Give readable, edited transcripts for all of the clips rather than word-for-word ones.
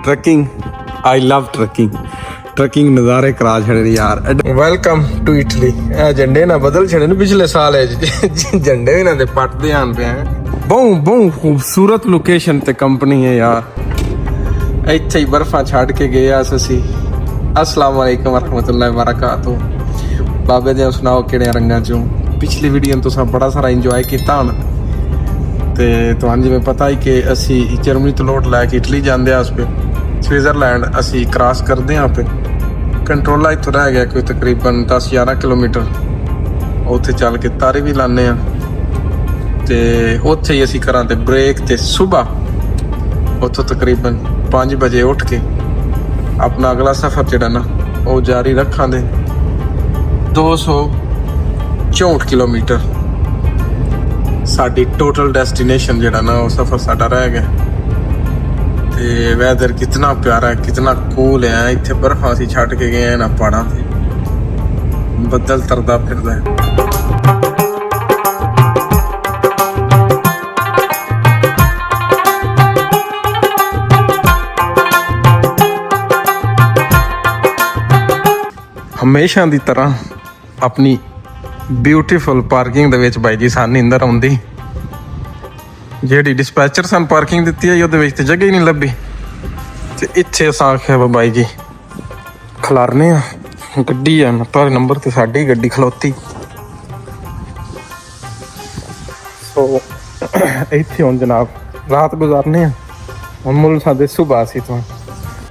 Trekking I love trekking trekking नज़ारे करा छड़े यार। Welcome to Italy. झंडे ना बदल छड़े ने पिछले साल झंडे भी ना दे पटते आन पे हैं। बहुत खूबसूरत लोकेशन ते कंपनी है यार। इत्थे ही बर्फा छाड़ के गए असी। अस्सलाम वालेकुम रहमतुल्लाहि वबरकातुहू। बाबे दे सुनाओ किहड़े रंगां चों। पिछली वीडियो में तुसां बड़ा सारा इंजॉय किया होना ते तुहानूं जिवें पता ही कि असी जर्मनी तो लोट लैके इटली जाते उस पे स्विट्जरलैंड असी क्रॉस करते हैं पे कंट्रोला इत्थों रह गया कोई तकरीबन 10-11 किलोमीटर। उत्थे चल के तारी भी लाने ते उत्थे ही असी करां ते ब्रेक ते सुबह उत्थों तकरीबन 5 बजे उठ के अपना अगला सफ़र जिहड़ा ना वो जारी रखां दे 264 किलोमीटर साडी टोटल डेस्टिनेशन जिहड़ा ना वो सफ़र साडा रह गया। ते वैदर कितना प्यारा है, कितना कूल है। इत्थे बर्फां असीं छड्ड के गए ना पहाड़ां ते बदल तरदा फिरदा है। हमेशा दी तरह अपनी ब्यूटीफुल पार्किंग दे विच भाई जी सानूं नींदर आउंदी। ਜਿਹੜੀ ਡਿਸਪੈਚਰ ਸਾਨੂੰ ਪਾਰਕਿੰਗ ਦਿੱਤੀ ਹੈ ਉਹਦੇ ਵਿੱਚ ਤੇ ਜਗ੍ਹਾ ਹੀ ਨਹੀਂ ਲੱਭੀ ਤੇ ਇੱਥੇ ਅਸਾਂ ਆਖਿਆ ਬਾਈ ਜੀ ਖਲਾਰਨੇ ਆ ਗੱਡੀ ਆ ਪਰ ਨੰਬਰ ਤੇ ਸਾਡੀ ਗੱਡੀ ਖਲੋਤੀ। ਸੋ ਇੱਥੇ ਹੁਣ ਜਨਾਬ ਰਾਤ ਗੁਜ਼ਾਰਨੇ ਆ। ਹੁਣ ਮੁੱਲ ਸਾਡੇ ਸੁਬਾਹ ਸੀ ਤੋਂ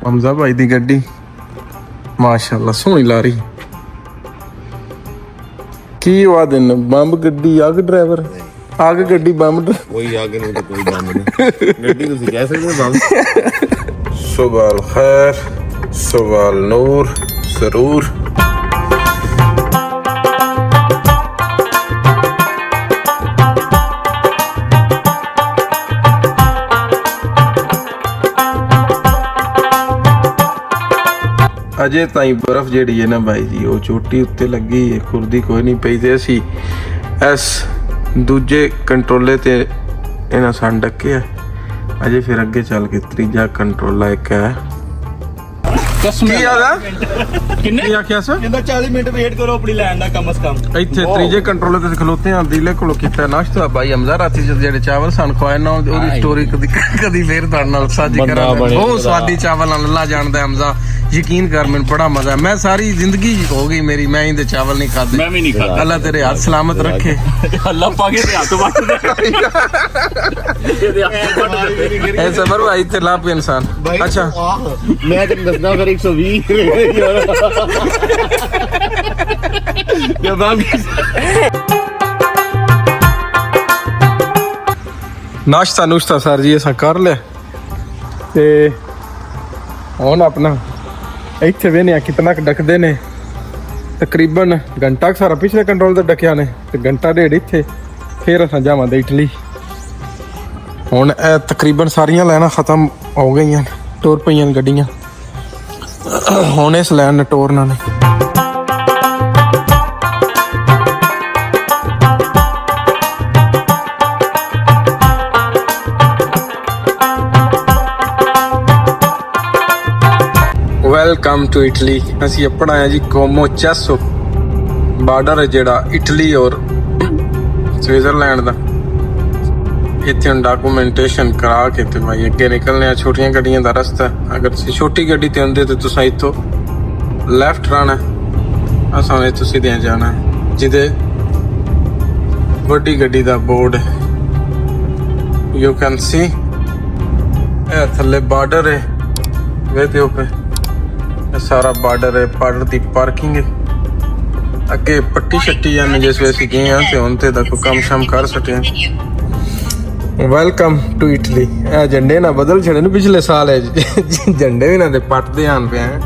ਹਮਜ਼ਾ ਭਾਈ ਦੀ ਗੱਡੀ ਮਾਸ਼ਾਅੱਲਾ ਸੋਹਣੀ ਲਾ ਰਹੀ। ਕੀ ਵਾਦੇ ਨੇ ਬੰਬ ਗੱਡੀ ਆਗ ਡਰਾਈਵਰ आगे गड्डी बम कोई आगे नहीं तो कोई बम नहीं गड्डी तो कह सकते बम। सुबह खैर सुबह नूर जरूर। अजे ताई बर्फ जेड़ी है ना भाई जी वो चोटी उत्ते लगी है, खुरदी कोई नहीं पई ते असी एस दूजे कंट्रोले ते इन्हां सन डके है। अजे फिर अगे चल के तीजा कंट्रोला एक है। ਕੀ ਆਦਾ ਕਿੰਨੇ ਕੀ ਆਖਿਆ ਸਰ ਕਹਿੰਦਾ 40 ਮਿੰਟ ਵੇਟ ਕਰੋ ਆਪਣੀ ਲੈਣ ਦਾ ਕਮ ਸੇ ਕਮ। ਇੱਥੇ ਤੀਜੇ ਕੰਟਰੋਲ ਤੇ ਖਲੋਤੇ ਆਂ ਦਿਲੇ ਕੋਲੋਂ ਕੀਤਾ ਨਾਸ਼ਤਾ ਬਾਈ ਹਮਜ਼ਾ ਰਾਤੀ ਜਿਹੜੇ ਚਾਵਲ ਸਨ ਖਵਾਏ ਨਾ ਉਹਦੀ ਸਟੋਰੀ ਕਦੀ ਫੇਰ ਤੁਹਾਡੇ ਨਾਲ ਸਾਂਝੀ ਕਰਾਂਗੇ। ਬਹੁਤ ਸਵਾਦੀ ਚਾਵਲ ਨਾਲ ਅੱਲਾ ਜਾਣਦਾ ਹਮਜ਼ਾ ਯਕੀਨ ਕਰ ਮੈਨੂੰ ਬੜਾ ਮਜ਼ਾ। ਮੈਂ ਸਾਰੀ ਜ਼ਿੰਦਗੀ ਹੋ ਗਈ ਮੇਰੀ ਮੈਂ ਇਹਦੇ ਚਾਵਲ ਨਹੀਂ ਖਾਦੇ। ਮੈਂ ਵੀ ਨਹੀਂ ਖਾਦਾ। ਅੱਲਾ ਤੇਰੇ ਹੱਥ ਸਲਾਮਤ ਰੱਖੇ। ਅੱਲਾ ਪਾਕੇ ਤੇ ਹੱਥ ਵੱਟ ਦੇ ਇਹ ਸਬਰ ਭਾਈ ਤੇ ਲਾਪ ਇਨਸਾਨ। ਅੱਛਾ ਮੈਂ ਤੈਨੂੰ ਦੱਸਦਾ ਫਿਰ 120 नाश्ता नुश्ता सर जी असां कर लिया ते हुण अपना इत्थे वेने कितना डकदे ने तकरीबन घंटा सारा पिछले कंट्रोल ते डकिया ने ते घंटा डेढ़ इत्थे फिर असां जावांगे इटली। हुण तकरीबन सारियां लाइनां खत्म हो गई टुर पईयां गड्डियां हुण इस लाइन ने टोरना ने। Welcome to Italy. असी अपना है जी कोमो चेसो बार्डर है जेड़ा इटली और स्विट्जरलैंड दा। इत्थे डॉक्यूमेंटेशन करा के ते भाई अगे निकलने छोटियां गड्डियां दा रस्ता। अगर तुसीं छोटी गड्डी ते आंदे ते तुसां इत्थों लैफ्ट राना असां इत्थों सीधे जाना जिदे बड़ी गड्डी दा बोर्ड यू कैन सी ए थल्ले बॉर्डर है वे ते पे सारा बॉर्डर है। बॉर्डर दी पार्किंग है अगे पट्टी शट्टी जाने जिस वे असीं गए हां ते हुण ते दा कोई कम शम कर सके। Welcome to Italy. झंडे ना बदल छड़े ने पिछले साल झंडे भी ना दे पटते आन पे हैं।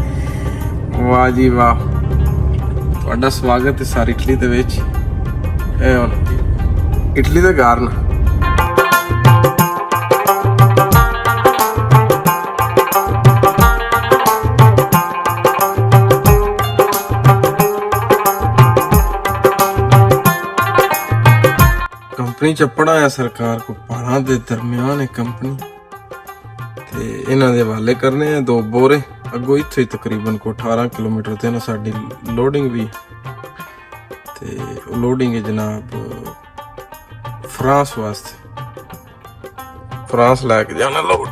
वाह जी वाह तुहाडा स्वागत है सारी इटली दे विच। इटली दे घर ना कंपनी च पढ़ाया सरकार को पहाड़ा दे दरम्यान है कंपनी ते ਇਹਨਾਂ ਦੇ ਹਵਾਲੇ ਕਰਨੇ ਆ 2 ਬੋਰੇ ਅੱਗੋਂ ਇੱਥੇ ਹੀ ਤਕਰੀਬਨ ਕੋ 18 ਕਿਲੋਮੀਟਰ ਤੇ ਨਾ ਸਾਡੀ ਲੋਡਿੰਗ ਵੀ ਤੇ ਲੋਡਿੰਗ ਹੈ ਜਨਾਬ ਫਰਾਂਸ ਵਾਸਤੇ ਫਰਾਂਸ ਲੈ ਕੇ ਜਾਣਾ ਲੋਡ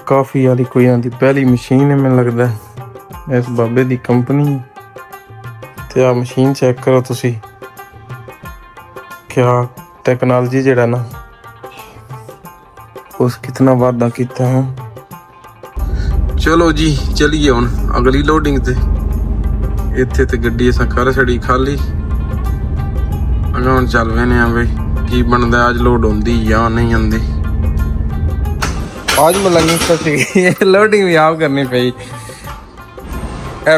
ਕਾਫੀ ਵਾਲੀ ਕੋਈ ਆਂਦੀ ਪਹਿਲੀ ਮਸ਼ੀਨ ਹੈ ਮੈਨੂੰ ਲੱਗਦਾ ਇਸ ਬਾਬੇ ਦੀ ਕੰਪਨੀ ਤੇ ਆ ਮਸ਼ੀਨ ਚੈੱਕ ਕਰੋ ਤੁਸੀਂ ਕਿਆ ਟੈਕਨੋਲੋਜੀ ਜਿਹੜਾ ਨਾ ਉਸ ਕਿਤਨਾ ਵਾਧਾ ਕੀਤਾ ਹੈ ਚਲੋ ਜੀ ਚਲੀਏ ਹੁਣ ਅਗਲੀ ਲੋਡਿੰਗ ਤੇ ਇੱਥੇ ਤੇ ਗੱਡੀ ਅਸਾਂ ਕਰ ਛੜੀ ਖਾਲੀ ਅਗਾਂ ਹੁਣ ਚੱਲ ਵੇਨੇ ਆ ਬਈ ਕੀ ਬਣਦਾ ਅੱਜ ਲੋਡ ਹੁੰਦੀ ਜਾਂ ਨਹੀਂ ਹੁੰਦੀ आज मलंगी फसी लोडिंग भी आप करनी पई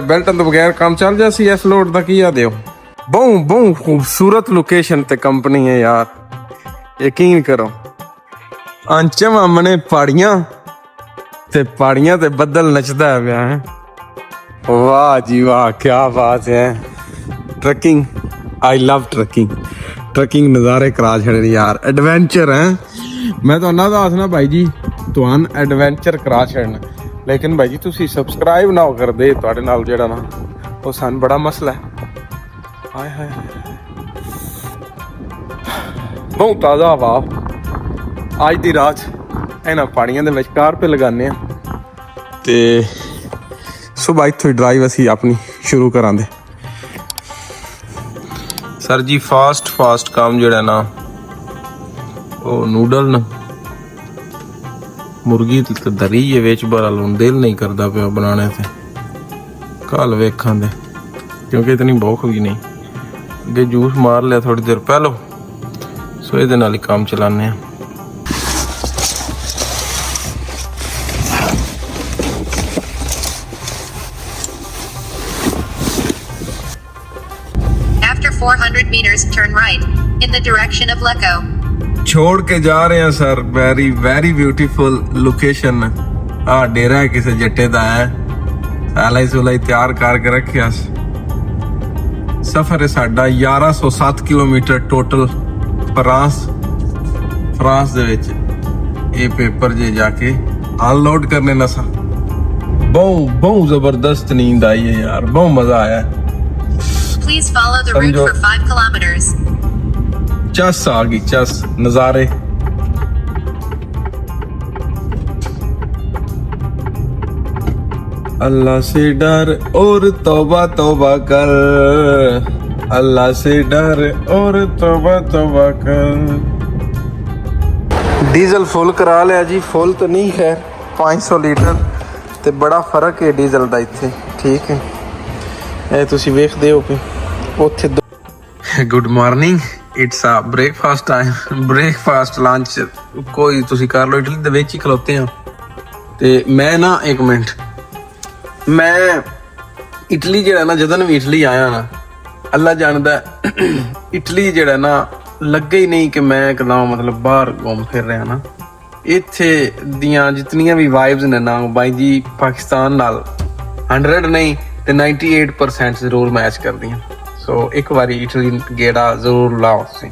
बेल्ट तो बगैर काम चल जासी इस लोड दा की दियो बहुत खूबसूरत लोकेशन ते कंपनी है यार यकीन करो अंचम हमने पहाड़ियां ते बदल नचदा है पिया है वाह जी वाह क्या बात है ट्रकिंग आई लव ट्रकिंग नज़ारे करा छड़े यार एडवेंचर है मैं तो ना दसना भाई जी ਤੁਹਾਨੂੰ ਐਡਵੈਂਚਰ ਕਰਾ ਛੱਡਣਾ ਲੇਕਿਨ ਭਾਈ ਜੀ ਤੁਸੀਂ ਸਬਸਕ੍ਰਾਈਬ ਨਾ ਕਰਦੇ ਤੁਹਾਡੇ ਨਾਲ ਜਿਹੜਾ ਨਾ ਉਹ ਸਾਨੂੰ ਬੜਾ ਮਸਲਾ ਹੈ ਹਾਏ ਹਾਏ ਬਹੁਤ ਤਾਜ਼ਾ ਹਵਾ ਅੱਜ ਦੀ ਰਾਤ ਇਹਨਾਂ ਪਹਾੜੀਆਂ ਦੇ ਵਿਚਕਾਰ ਤੇ ਲਗਾਉਂਦੇ ਆ ਤੇ ਸਵੇਰ ਇੱਥੋਂ ਹੀ ਡਰਾਈਵ ਅਸੀਂ ਆਪਣੀ ਸ਼ੁਰੂ ਕਰਾਂਗੇ ਸਰ ਜੀ ਫਾਸਟ ਕੰਮ ਜਿਹੜਾ ਨਾ ਉਹ ਨੂਡਲ ਨਾ मुर्गी तो दरी है विच बार दिल नहीं करता पिया बनाने से कल वेखा दे क्योंकि इतनी भुख भी नहीं अगे जूस मार लिया थोड़ी देर पहलो सो ये नाल ही काम चलाने After 400 meters, turn right in the direction of Lecco. छोड़ के जा रहे हैं सर वेरी ब्यूटीफुल लोकेशन आ डेरा है किसी जट्टे दा है सालाई सुलाई तैयार करके रखिया सफर है साडा 1107 किलोमीटर टोटल फ्रांस दे विच ये पेपर जे जाके अनलोड करने ना सा बहुत जबरदस्त नींद आई है यार बहुत मजा आया Please follow the route for 5 kilometers. चस आ गई चस नजारे अल्लाह से डर और तौबा कर अल्लाह से डर और तौबा कर डीजल फुल करा लिया जी फुल तो नहीं है 500 लीटर ते बड़ा फर्क है डीजल दा इत्थे ठीक है ਇਹ ਤੁਸੀਂ ਵੇਖਦੇ ਹੋ ਕਿ ਉੱਥੇ ਗੁੱਡ ਮਾਰਨਿੰਗ ਇਟਸ ਆ ਬ੍ਰੇਕਫਾਸਟ ਟਾਈਮ ਬ੍ਰੇਕਫਾਸਟ ਲੰਚ ਕੋਈ ਤੁਸੀਂ ਕਰ ਲਓ ਇਟਲੀ ਦੇ ਵਿੱਚ ਹੀ ਖਲੋਤੇ ਆ ਤੇ ਮੈਂ ਨਾ ਇੱਕ ਮਿੰਟ ਮੈਂ ਇਟਲੀ ਜਿਹੜਾ ਨਾ ਜਦੋਂ ਵੀ ਇਟਲੀ ਆਇਆ ਨਾ ਅੱਲਾ ਜਾਣਦਾ ਇਟਲੀ ਜਿਹੜਾ ਨਾ ਲੱਗੇ ਹੀ ਨਹੀਂ ਕਿ ਮੈਂ ਇੱਕਦਮ ਮਤਲਬ ਬਾਹਰ ਘੁੰਮ ਫਿਰ ਰਿਹਾ ਨਾ ਇੱਥੇ ਦੀਆਂ ਜਿਤਨੀਆਂ ਵੀ ਵਾਈਬਸ ਨੇ ਨਾ ਬਾਈ ਜੀ ਪਾਕਿਸਤਾਨ ਨਾਲ 100 ਨਹੀਂ ਤੇ 98% ਜ਼ਰੂਰ ਮੈਚ ਕਰਦੀਆਂ ਸੋ ਇੱਕ ਵਾਰੀ ਇਟਲੀ ਗੇੜਾ ਜ਼ਰੂਰ ਲਾਓ ਤੁਸੀਂ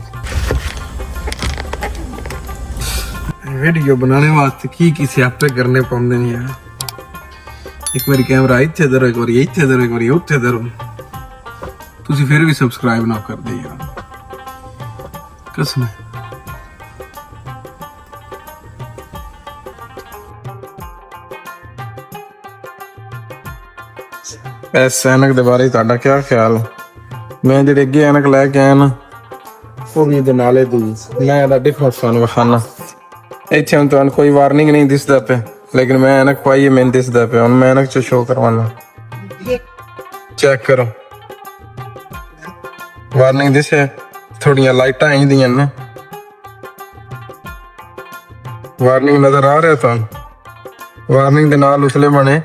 वीडियो बनाने वास्ते की सियापे करने पाते नहीं यार एक बारी कैमरा इत्थे धरो एक बारी इत्थे धरो एक बारी उत्थे धरो तुसी फिर भी सब्सक्राइब ना कर दे यार कसम इस ऐनक दे बारे तुहाडा क्या ख्याल मैं जेह्ड़े अगे ऐनक लैके आया ना वो भी दे नाले दी मैं इहदा डिफरेंस तुहानू विखाना ਇੱਥੇ ਹੁਣ ਤੁਹਾਨੂੰ ਕੋਈ ਵਾਰਨਿੰਗ ਨਹੀਂ ਦਿਸਦਾ ਪਿਆ ਲੇਕਿਨ ਮੈਂ ਐਨਕ ਪਾਈ ਮੈਨੂੰ ਦਿਸਦਾ ਪਿਆ ਹੁਣ ਮੈਂ ਐਨਕ ਚ ਸ਼ੋ ਕਰਵਾਉਣਾ ਚੈੱਕ ਕਰੋ ਵਾਰਨਿੰਗ ਦਿਸੇ ਥੋੜੀਆਂ ਲਾਈਟਾਂ ਆਈਆਂ ਨਾ ਵਾਰਨਿੰਗ ਨਜ਼ਰ ਆ ਰਿਹਾ ਤੁਹਾਨੂੰ ਵਾਰਨਿੰਗ ਦੇ ਨਾਲ ਉਸਲੇ ਬਣੇ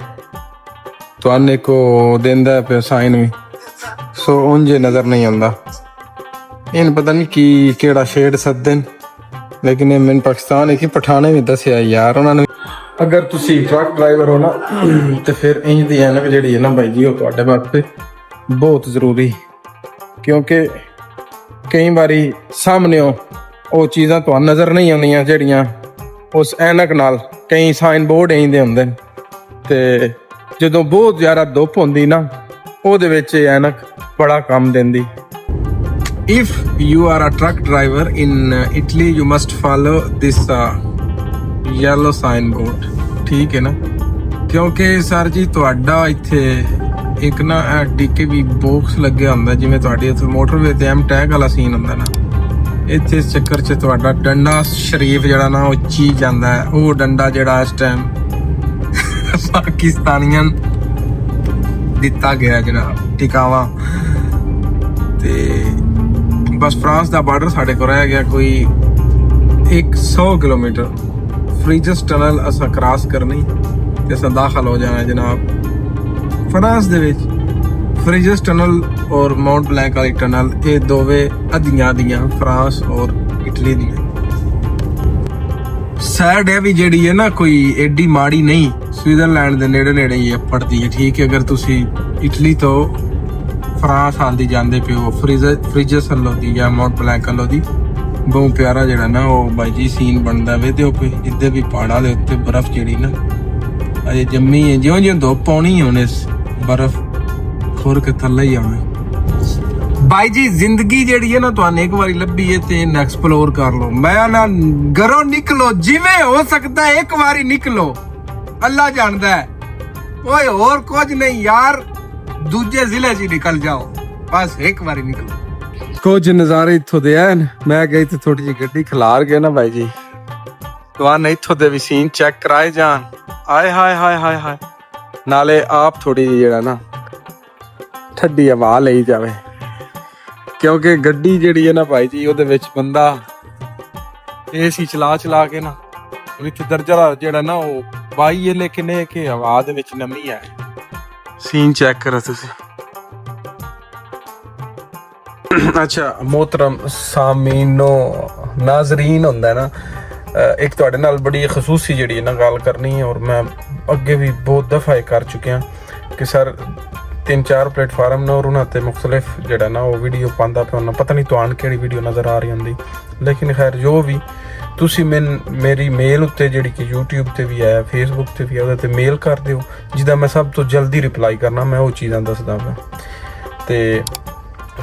ਤੁਹਾਨੂੰ ਇੱਕ ਦਿੰਦਾ ਪਿਆ ਸਾਈਨ ਵੀ ਸੋ ਉਂਝੇ ਨਜ਼ਰ ਨਹੀਂ ਆਉਂਦਾ ਇਹਨ ਪਤਾ ਨਹੀਂ ਕੀ ਕਿਹੜਾ ਸ਼ੇਡ ਸੱਦਨ लेकिन मैंने पाकिस्तान एक ही पठाने भी दसिया यार उन्होंने अगर तुसी ट्रक ड्राइवर हो ना तो फिर इंज दी ऐनक जिहड़ी है ना भाई जी वो तुहाडे वास्ते बहुत जरूरी क्योंकि कई बारी सामने वो चीज़ां तुहानूं नज़र नहीं आउंदियां जिहड़ियां ਉਸ ਐਨਕ ਨਾਲ ਕਈ ਸਾਈਨ ਬੋਰਡ ਇੰਦੇ ਹੁੰਦੇ ਨੇ ਤੇ ਜਦੋਂ ਬਹੁਤ ਜ਼ਿਆਦਾ ਧੁੱਪ ਹੁੰਦੀ ਨਾ ਉਹਦੇ ਵਿੱਚ ਇਹ ਐਨਕ ਬੜਾ ਕੰਮ ਦਿੰਦੀ। If you are a truck driver in Italy, you must follow this yellow signboard, ਠੀਕ ਹੈ ਨਾ, ਕਿਉਂਕਿ ਸਰ ਜੀ ਤੁਹਾਡਾ ਇੱਥੇ ਇੱਕ ਨਾ DKB ਬਾਕਸ ਲੱਗਿਆ ਹੁੰਦਾ, ਜਿਵੇਂ ਤੁਹਾਡੀ ਇੱਥੇ ਮੋਟਰਵੇ ਤੇ ਐਮ ਟੈਗ ਵਾਲਾ ਸੀਨ ਹੁੰਦਾ ਨਾ, ਇੱਥੇ ਇਸ ਚੱਕਰ 'ਚ ਤੁਹਾਡਾ ਡੰਡਾ ਸ਼ਰੀਫ ਜਿਹੜਾ ਨਾ ਉਹ ਚੀ ਜਾਂਦਾ ਹੈ। ਉਹ ਡੰਡਾ ਜਿਹੜਾ ਇਸ ਟਾਈਮ ਪਾਕਿਸਤਾਨੀਆਂ ਦਿੱਤਾ ਗਿਆ ਜਿਹੜਾ ਟਿਕਾਵਾ, ਤੇ ਬਸ ਫਰਾਂਸ ਦਾ ਬਾਰਡਰ ਸਾਡੇ ਕੋਲ ਰਹਿ ਗਿਆ ਕੋਈ 100 ਕਿਲੋਮੀਟਰ। ਫ੍ਰੀਜਸ ਟਨਲ ਅਸਾਂ ਕ੍ਰਾਸ ਕਰਨੀ ਤੇ ਅਸਾਂ ਦਾਖਲ ਹੋ ਜਾਣਾ ਜਨਾਬ ਫਰਾਂਸ ਦੇ ਵਿੱਚ। ਫ੍ਰੀਜਸ ਟਨਲ ਔਰ ਮਾਊਂਟ ਬਲੈਂਕ ਵਾਲੀ ਟਨਲ ਇਹ ਦੋਵੇਂ ਅੱਧੀਆਂ ਫਰਾਂਸ ਔਰ ਇਟਲੀ ਦੀਆਂ। ਸਾਈਡ ਇਹ ਵੀ ਜਿਹੜੀ ਹੈ ਨਾ ਕੋਈ ਏਡੀ ਮਾੜੀ ਨਹੀਂ, ਸਵਿਟਜ਼ਰਲੈਂਡ ਦੇ ਨੇੜੇ ਹੀ ਪੜਦੀ ਹੈ, ਠੀਕ ਹੈ। ਅਗਰ ਤੁਸੀਂ ਇਟਲੀ ਤੋਂ ਫਰਾਂਸ ਹਾਲ ਦੀ ਜਾਂਦੇ ਪਿਓ ਫ੍ਰੀਜਸ ਵੱਲੋਂ ਦੀ ਜਾਂ ਮਾਊਂਟ ਬਲੈਂਕ ਵੱਲੋਂ ਦੀ, ਬਹੁਤ ਪਿਆਰਾ ਜਿਹੜਾ ਨਾ ਉਹ ਬਾਈ ਜੀ ਸੀਨ ਬਣਦਾ ਵੇ। ਤੇ ਉਹ ਇੱਧਰ ਵੀ ਪਹਾੜਾਂ ਦੇ ਉੱਤੇ ਬਰਫ਼ ਜਿਹੜੀ ਨਾ ਅਜੇ ਜੰਮੀ ਹੈ, ਜਿਉਂ ਧੁੱਪ ਪਾਉਣੀ ਹੁਣ ਇਸ ਬਰਫ਼ ਖੁਰ ਕੇ ਥੱਲੇ ਹੀ ਆਉਣਾ। ਬਾਈ ਜੀ ਜ਼ਿੰਦਗੀ ਜਿਹੜੀ ਹੈ ਨਾ ਤੁਹਾਨੂੰ ਇੱਕ ਵਾਰੀ ਲੱਭੀ ਹੈ ਤੇ ਇਹਨੂੰ ਐਕਸਪਲੋਰ ਕਰ ਲਓ। ਮੈਂ ਨਾ ਘਰੋਂ ਨਿਕਲੋ ਜਿਵੇਂ ਹੋ ਸਕਦਾ ਇੱਕ ਵਾਰੀ ਨਿਕਲੋ, ਅੱਲਾ ਜਾਣਦਾ ਹੈ। ਓਏ ਹੋਰ ਕੁਝ ਨਹੀਂ ਯਾਰ, ਦੂਜੇ ਜ਼ਿਲ੍ਹੇ 'ਚ ਨਿਕਲ ਜਾਓ, ਬਸ ਇੱਕ ਵਾਰੀ ਨਿਕਲੋ। ਕੁਝ ਨਜ਼ਾਰੇ ਇੱਥੋਂ ਦੇ ਐਨ। ਮੈਂ ਗਈ ਤੇ ਥੋੜੀ ਜਿਹੀ ਗੱਡੀ ਖਿਲਾਰ ਗਏ ਨਾ ਬਾਈ ਜੀ, ਤੁਹਾਨੂੰ ਇੱਥੋਂ ਦੇ ਵੀ ਸੀਨ ਚੈੱਕ ਕਰਾਏ ਜਾਣ। ਆਏ ਹਾਏ ਨਾਲੇ ਆਪ ਥੋੜੀ ਜਿਹੀ ਜਿਹੜਾ ਨਾ ਠੰਡੀ ਹਵਾ ਲਈ ਜਾਵੇ, ਕਿਉਂਕਿ ਗੱਡੀ ਜਿਹੜੀ ਹੈ ਨਾ ਭਾਈ ਜੀ ਉਹਦੇ ਵਿੱਚ ਬੰਦਾ ਏਸੀ ਚਲਾ ਕੇ ਨਾ ਵਿੱਚ ਦਰਜਾ ਜਿਹੜਾ ਨਾ ਉਹ ਬਾਈ ਹੈ, ਲੇਕਿਨ ਇਹ ਕਿ ਹਵਾ ਦੇ ਵਿੱਚ ਨਮੀ ਹੈ। ਸੀਨ ਚੈੱਕ ਕਰੋ ਤੁਸੀਂ। ਅੱਛਾ मोहतरम सामीनो नाजरीन ਹੁੰਦਾ ਨਾ, ਇੱਕ ਤੁਹਾਡੇ ਨਾਲ ਬੜੀ ਖਸੂਸੀ ਜਿਹੜੀ ਨਾ ਗੱਲ ਕਰਨੀ ਹੈ, ਔਰ ਮੈਂ ਅੱਗੇ ਵੀ ਬਹੁਤ ਦਫਾ ਕਰ ਚੁੱਕਿਆ ਕਿ ਸਰ 3-4 ਪਲੇਟਫਾਰਮ ਨੇ ਔਰ ਉਹਨਾਂ ਤੇ ਮੁxtਲਿਫ ਜਿਹੜਾ ਨਾ ਉਹ ਵੀਡੀਓ ਪਾਉਂਦਾ ਪਿਆ ਉਹਨਾਂ, ਪਤਾ ਨਹੀਂ ਤੁਹਾਨੂੰ ਕਿਹੜੀ ਵੀਡੀਓ ਨਜ਼ਰ ਆ ਰਹੀ ਹੁੰਦੀ, ਲੇਕਿਨ ਖੈਰ ਜੋ ਵੀ ਤੁਸੀਂ ਮੇਰੀ ਮੇਲ ਉੱਤੇ ਜਿਹੜੀ ਕਿ YouTube ਤੇ ਵੀ ਹੈ, Facebook ਤੇ ਵੀ ਹੈ, ਉਹਦੇ ਤੇ ਮੇਲ ਕਰ ਦਿਓ, ਜਿਹਦਾ ਮੈਂ ਸਭ ਤੋਂ ਜਲਦੀ ਰਿਪਲਾਈ ਕਰਨਾ, ਮੈਂ ਉਹ ਚੀਜ਼ਾਂ ਦੱਸਦਾ ਪਿਆ। ਤੇ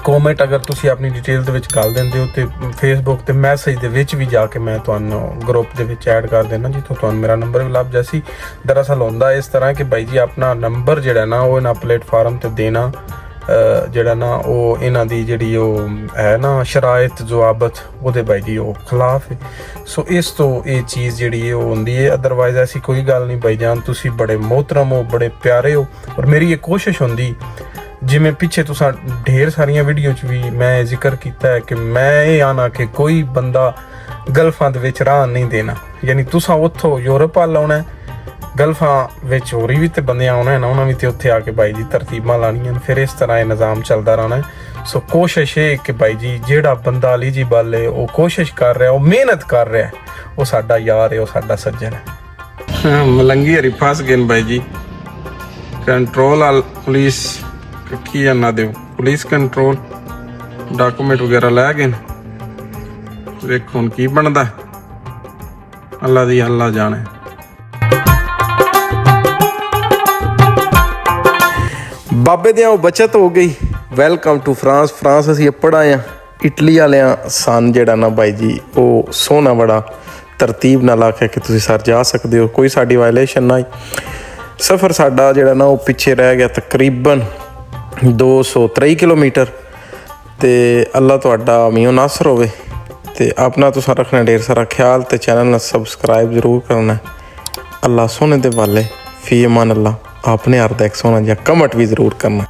ਕਮੈਂਟ ਅਗਰ ਤੁਸੀਂ ਆਪਣੀ ਡਿਟੇਲ ਦੇ ਵਿੱਚ ਗੱਲ ਦਿੰਦੇ ਹੋ ਤੇ ਫੇਸਬੁੱਕ ਤੇ ਮੈਸੇਜ ਦੇ ਵਿੱਚ ਵੀ ਜਾ ਕੇ ਮੈਂ ਤੁਹਾਨੂੰ ਗਰੁੱਪ ਦੇ ਵਿੱਚ ਐਡ ਕਰ ਦੇਣਾ, ਜਿੱਥੋਂ ਤੁਹਾਨੂੰ ਮੇਰਾ ਨੰਬਰ ਵੀ ਲੱਭ ਜਾਸੀ। ਦਰਅਸਲ ਹੁੰਦਾ ਇਸ ਤਰ੍ਹਾਂ ਕਿ ਬਾਈ ਜੀ ਆਪਣਾ ਨੰਬਰ ਜਿਹੜਾ ਨਾ ਉਹ ਇਹਨਾਂ ਪਲੇਟਫਾਰਮ ਤੇ ਦੇਣਾ ਜਿਹੜਾ ਨਾ ਉਹ ਇਹਨਾਂ ਦੀ ਜਿਹੜੀ ਉਹ ਹੈ ਨਾ ਸ਼ਰਾਇਤ ਜ਼ਵਾਬਤ ਉਹਦੇ ਬਾਈ ਜੀ ਉਹ ਖਿਲਾਫ ਹੈ। ਸੋ ਇਸ ਤੋਂ ਇਹ ਚੀਜ਼ ਜਿਹੜੀ ਹੈ ਉਹ ਹੁੰਦੀ ਹੈ, ਅਦਰਵਾਈਜ਼ ਐਸੀ ਕੋਈ ਗੱਲ ਨਹੀਂ ਬਾਈ ਜਾਨ, ਤੁਸੀਂ ਬੜੇ ਮੋਹਤਰਮ ਹੋ, ਬੜੇ ਪਿਆਰੇ ਹੋ। ਔਰ ਮੇਰੀ ਇਹ ਕੋਸ਼ਿਸ਼ ਹੁੰਦੀ, ਜਿਵੇਂ ਪਿੱਛੇ ਤੁਸੀਂ ਢੇਰ ਸਾਰੀਆਂ ਵੀਡੀਓ 'ਚ ਵੀ ਮੈਂ ਜ਼ਿਕਰ ਕੀਤਾ ਹੈ ਕਿ ਮੈਂ ਇਹ ਆਣਾ ਕਿ ਕੋਈ ਬੰਦਾ ਗਲਫਾਂ ਦੇ ਵਿੱਚ ਰਾਹ ਨਹੀਂ ਦੇਣਾ, ਯਾਨੀ ਤੁਸੀਂ ਉੱਥੋਂ ਯੂਰਪ ਵੱਲ ਆਉਣਾ, ਗਲਫਾਂ ਵਿੱਚ ਹੋਰੀ ਵੀ ਤੇ ਬੰਦੇ ਆਉਣਾ ਨਾ, ਉਹਨਾਂ ਵੀ ਤੇ ਉੱਥੇ ਆ ਕੇ ਬਾਈ ਜੀ ਤਰਤੀਬਾਂ ਲਾਣੀਆਂ, ਫਿਰ ਇਸ ਤਰ੍ਹਾਂ ਇਹ ਨਿਜ਼ਾਮ ਚੱਲਦਾ ਰਹਿਣਾ। ਸੋ ਕੋਸ਼ਿਸ਼ ਇਹ ਕਿ ਬਾਈ ਜੀ ਜਿਹੜਾ ਬੰਦਾ ਐਲੀਜੀਬਲ ਹੈ, ਉਹ ਕੋਸ਼ਿਸ਼ ਕਰ ਰਿਹਾ, ਉਹ ਮਿਹਨਤ ਕਰ ਰਿਹਾ, ਉਹ ਸਾਡਾ ਯਾਰ ਹੈ, ਉਹ ਸਾਡਾ ਸੱਜਣ ਹੈ। ਮਲੰਗੀ ਹਰੀ ਫਸ ਗਏ ਬਾਈ ਜੀ, ਕੰਟਰੋਲ ਵਾਲ ਪੁਲਿਸ ਕੀ ਨਾ ਦਿਓ, ਪੁਲਿਸ ਕੰਟਰੋਲ ਡਾਕੂਮੈਂਟ ਵਗੈਰਾ ਲੈ ਗਏ, ਵੇਖੋ ਹੁਣ ਕੀ ਬਣਦਾ, ਅੱਲਾ ਦੀ ਅੱਲਾ ਜਾਣੇ। ਬਾਬੇ ਦੇ ਉਹ ਬਚਤ ਹੋ ਗਈ। ਵੈਲਕਮ ਟੂ ਫਰਾਂਸ ਅਸੀਂ ਪੜਾ ਆ। ਇਟਲੀ ਵਾਲਿਆਂ ਸਨ ਜਿਹੜਾ ਨਾ ਬਾਈ ਜੀ ਉਹ ਸੋਹਣਾ ਬੜਾ ਤਰਤੀਬ ਨਾਲ ਆਖਿਆ ਕਿ ਤੁਸੀਂ ਸਰ ਜਾ ਸਕਦੇ ਹੋ, ਕੋਈ ਸਾਡੀ ਵਾਇਲੇਸ਼ਨ ਨਾ। ਸਫ਼ਰ ਸਾਡਾ ਜਿਹੜਾ ਨਾ ਉਹ ਪਿੱਛੇ ਰਹਿ ਗਿਆ ਤਕਰੀਬਨ 223 ਕਿਲੋਮੀਟਰ। ਤੇ ਅੱਲਾ ਤੁਹਾਡਾ ਮੀਓ ਨਾਸਰ ਹੋਵੇ ਤੇ ਆਪਣਾ ਤੁਸੀਂ ਰੱਖਣਾ ਢੇਰ ਸਾਰਾ ਖਿਆਲ ਤੇ ਚੈਨਲ ਨੂੰ ਸਬਸਕ੍ਰਾइब ਜ਼ਰੂਰ ਕਰਨਾ। ਅੱਲਾ ਸੋਹਣੇ ਦੇ ਵਾਲੇ ਫੀ ਅਮਾਨ ਅੱਲਾ। ਆਪਣੇ ਹਰ ਦਾ ਇੱਕ ਸੋਹਣਾ ਜਿਹਾ ਕਮੈਂਟ ਵੀ ਜ਼ਰੂਰ ਕਰਨਾ।